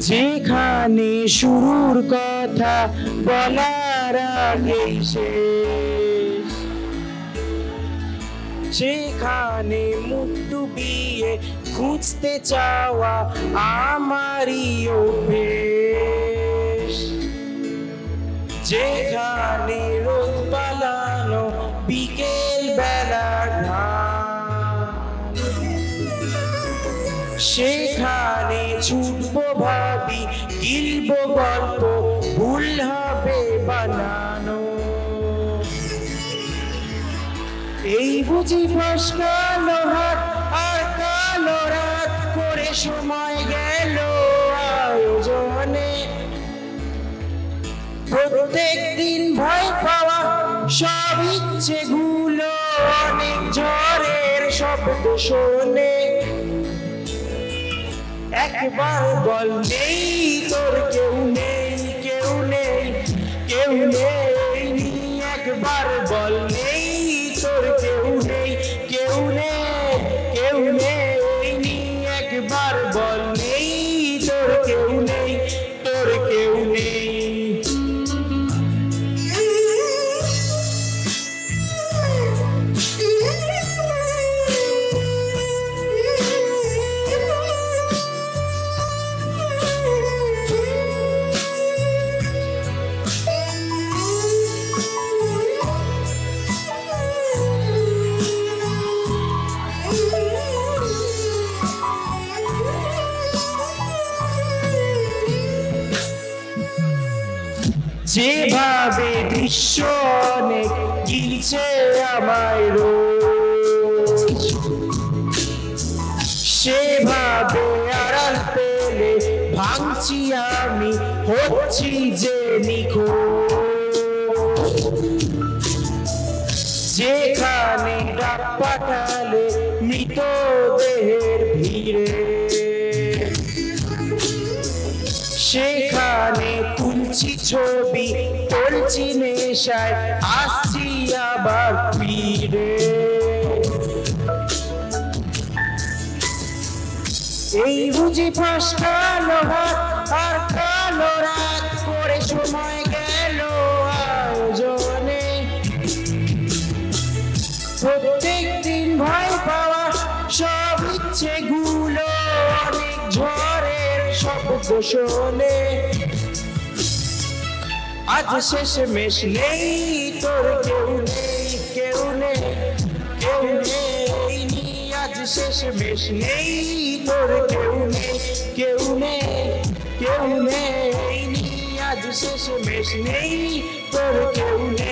যেখানে শুরুর কথা বলার আগেই শেষ, সেখানে মুখ ডুবিয়ে খুঁজতে চাওয়া আমারই অভ্যেস। যেখানে রোদ পালানো বিকেল বেলার ঘাম, সেখানে ছুটবো ভাবি গিলবো গল্প ভুল হবে বানানো। এই বুঝি ফসকালো হাত আর কালো রাত করে সময় গেল আয়োজনে। প্রত্যেক দিন ভয় পাওয়া সব ইচ্ছেগুলো অনেক ঝড়ের শব্দ শোনে। একবার বল নেই তোর কেউ নেই, কেউ নেই, কেউ নেই। একবার বল নেই তোর কেউ নেই, কেউ নেই, কেউ নেই। একবার বল নেই তোর কেউ নেই, তোর কেউ নেই। যেভাবে বিশ্ব অনেক গিলছে আমায় রোজ, সেভাবে আড়াল পেলে ভাঙছি আমি, হচ্ছি যে নিখোঁজ। যেখানে ডাক পাঠালে মৃতদেহের ভিড়ে, সেখানে তুলছি ছবি তুলছি নেশায়, আসছি আবার ফিরে। এই বুঝি ফসকালো হাত আর কালো রাত করে সময় গেল আয়োজনে। প্রত্যেক দিন ভয় পাওয়া সব ইচ্ছেগুলো অনেক ঝড়ের শব্দ শোনে। আজ শেষে মেশ নেই তোর কেউ নেই, কেউ নেই, কেউ নেই। আজ শেষে মেশ নেই তোর কেউ নেই, কেউ নেই, কেউ নেই। আজ শেষে মেশ নেই তোর কেউ নেই।